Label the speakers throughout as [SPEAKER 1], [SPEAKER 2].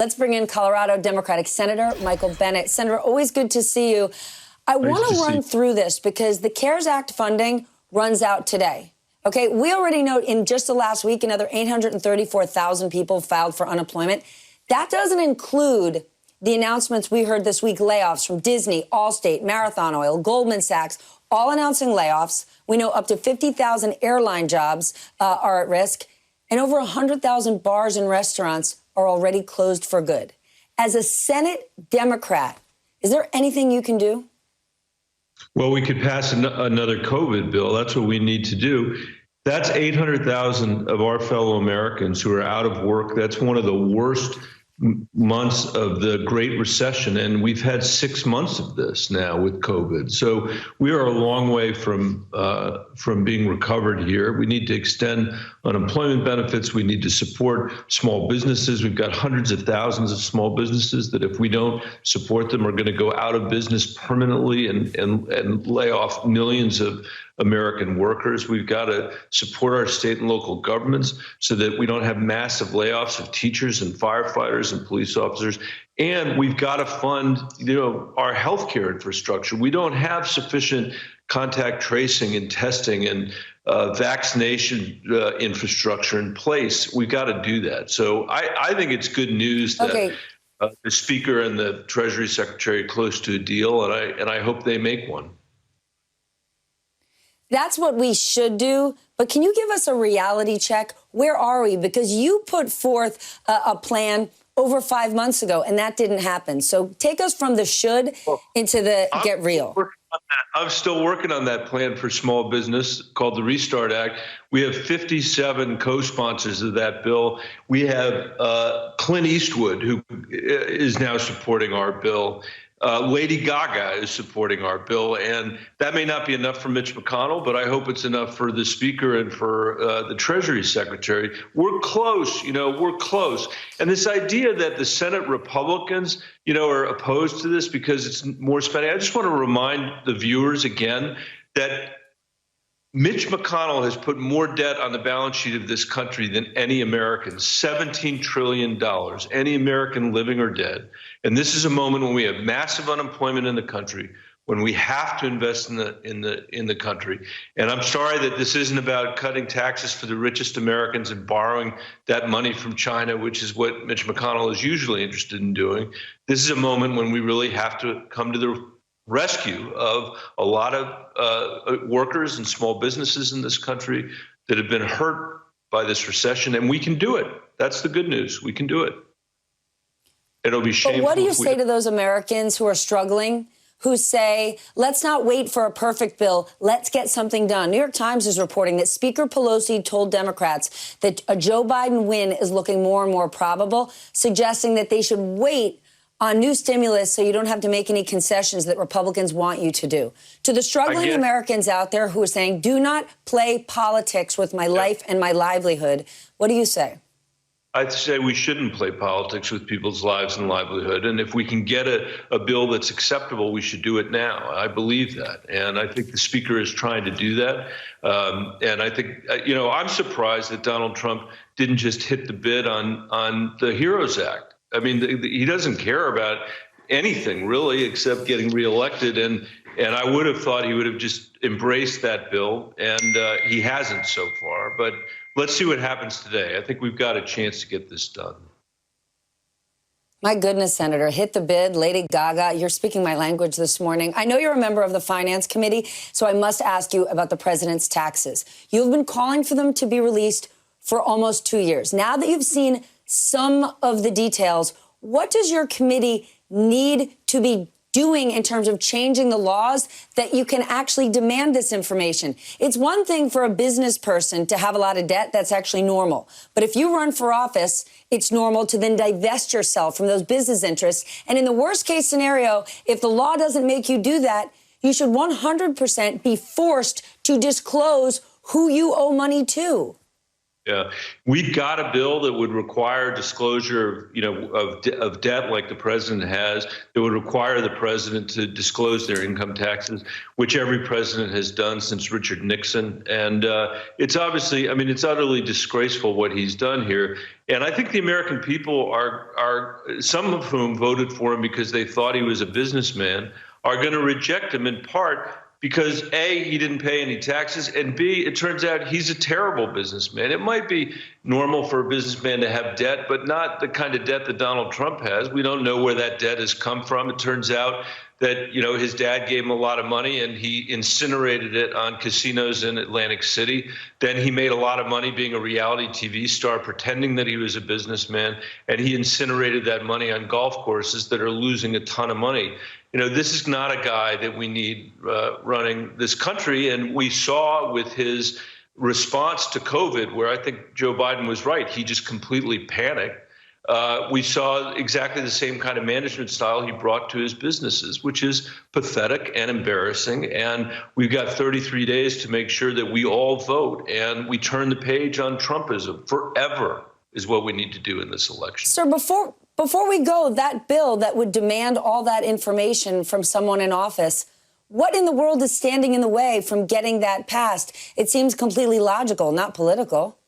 [SPEAKER 1] Let's bring in Colorado Democratic Senator Michael Bennet. Senator, always good to see you. I want to run through this because the CARES Act funding runs out today. Okay, we already know in just the last week, another 834,000 people filed for unemployment. That doesn't include the announcements we heard this week, layoffs from Disney, Allstate, Marathon Oil, Goldman Sachs, all announcing layoffs. We know up to 50,000 airline jobs are at risk, and over 100,000 bars and restaurants are already closed for good. As a Senate Democrat, is there anything you can do?
[SPEAKER 2] Well, we could pass another COVID bill. That's what we need to do. That's 800,000 of our fellow Americans who are out of work. That's one of the worst months of the Great Recession, and we've had 6 months of this now with COVID. So we are a long way from being recovered here. We need to extend unemployment benefits. We need to support small businesses. We've got hundreds of thousands of small businesses that, if we don't support them, are going to go out of business permanently and lay off millions of American workers. We've got to support our state and local governments so that we don't have massive layoffs of teachers and firefighters and police officers. And we've got to fund, our healthcare infrastructure. We don't have sufficient contact tracing and testing and vaccination infrastructure in place. We've got to do that. So I think it's good news that the Speaker and the Treasury Secretary are close to a deal, and I hope they make one.
[SPEAKER 1] That's what we should do. But can you give us a reality check? Where are we? Because you put forth a plan over 5 months ago, and that didn't happen. So take us from the should into the get real.
[SPEAKER 2] I'm still working on that plan for small business called the Restart Act. We have 57 co-sponsors of that bill. We have Clint Eastwood, who is now supporting our bill. Lady Gaga is supporting our bill, and that may not be enough for Mitch McConnell, but I hope it's enough for the Speaker and for the Treasury Secretary. We're close, we're close. And this idea that the Senate Republicans, are opposed to this because it's more spending. I just want to remind the viewers again that Mitch McConnell has put more debt on the balance sheet of this country than any American, $17 trillion, any American living or dead. And this is a moment when we have massive unemployment in the country, when we have to invest in the country. And I'm sorry that this isn't about cutting taxes for the richest Americans and borrowing that money from China, which is what Mitch McConnell is usually interested in doing. This is a moment when we really have to come to the rescue of a lot of workers and small businesses in this country that have been hurt by this recession, and we can do it. That's the good news. We can do it. It'll be shameful.
[SPEAKER 1] But what do you say to those Americans who are struggling, who say, let's not wait for a perfect bill, let's get something done? New York Times is reporting that Speaker Pelosi told Democrats that a Joe Biden win is looking more and more probable, suggesting that they should wait on new stimulus so you don't have to make any concessions that Republicans want you to do. To the struggling Americans out there who are saying, do not play politics with my life and my livelihood, what do you say?
[SPEAKER 2] I'd say we shouldn't play politics with people's lives and livelihood. And if we can get a bill that's acceptable, we should do it now. I believe that. And I think the Speaker is trying to do that. And I think, I'm surprised that Donald Trump didn't just hit the bid on the HEROES Act. I mean, he doesn't care about anything really except getting reelected, and I would have thought he would have just embraced that bill, and he hasn't so far. But let's see what happens today. I think we've got a chance to get this done.
[SPEAKER 1] My goodness, Senator, hit the bid, Lady Gaga. You're speaking my language this morning. I know you're a member of the Finance Committee, so I must ask you about the president's taxes. You've been calling for them to be released for almost 2 years. Now that you've seen some of the details, what does your committee need to be doing in terms of changing the laws that you can actually demand this information? It's one thing for a business person to have a lot of debt. That's actually normal. But if you run for office, it's normal to then divest yourself from those business interests. And in the worst case scenario, if the law doesn't make you do that, you should 100% be forced to disclose who you owe money to.
[SPEAKER 2] Yeah, we've got a bill that would require disclosure, of debt like the president has. That would require the president to disclose their income taxes, which every president has done since Richard Nixon. And it's obviously, I mean, it's utterly disgraceful what he's done here. And I think the American people are some of whom voted for him because they thought he was a businessman, are going to reject him in part because A, he didn't pay any taxes, and B, it turns out he's a terrible businessman. It might be normal for a businessman to have debt, but not the kind of debt that Donald Trump has. We don't know where that debt has come from. It turns out that, his dad gave him a lot of money and he incinerated it on casinos in Atlantic City. Then he made a lot of money being a reality TV star, pretending that he was a businessman, and he incinerated that money on golf courses that are losing a ton of money. This is not a guy that we need running this country. And we saw with his response to COVID, where I think Joe Biden was right, he just completely panicked. We saw exactly the same kind of management style he brought to his businesses, which is pathetic and embarrassing. And we've got 33 days to make sure that we all vote and we turn the page on Trumpism forever is what we need to do in this election.
[SPEAKER 1] Sir, before we go, that bill that would demand all that information from someone in office, what in the world is standing in the way from getting that passed? It seems completely logical, not political.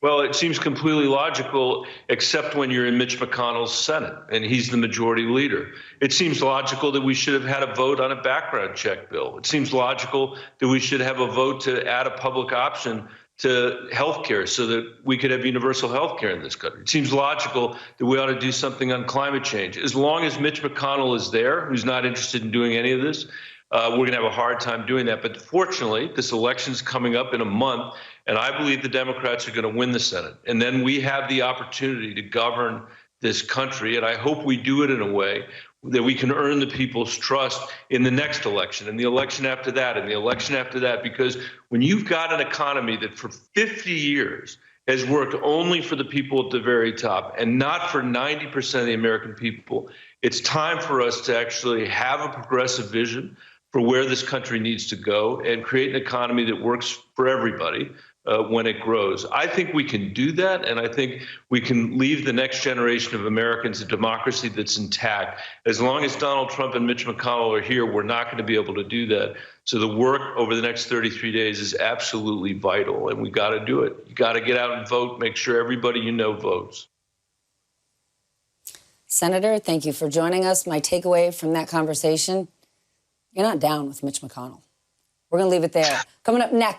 [SPEAKER 2] Well, it seems completely logical, except when you're in Mitch McConnell's Senate and he's the majority leader. It seems logical that we should have had a vote on a background check bill. It seems logical that we should have a vote to add a public option to health care so that we could have universal health care in this country. It seems logical that we ought to do something on climate change. As long as Mitch McConnell is there, who's not interested in doing any of this, we're going to have a hard time doing that. But fortunately, this election's coming up in a month, and I believe the Democrats are going to win the Senate. And then we have the opportunity to govern this country, and I hope we do it in a way that we can earn the people's trust in the next election, and the election after that, and the election after that. Because when you've got an economy that for 50 years has worked only for the people at the very top and not for 90% of the American people, it's time for us to actually have a progressive vision for where this country needs to go and create an economy that works for everybody when it grows. I think we can do that, and I think we can leave the next generation of Americans a democracy that's intact. As long as Donald Trump and Mitch McConnell are here, we're not going to be able to do that. So the work over the next 33 days is absolutely vital, and we got to do it. You got to get out and vote, make sure everybody you know votes.
[SPEAKER 1] Senator, thank you for joining us. My takeaway from that conversation, you're not down with Mitch McConnell. We're going to leave it there. Coming up next.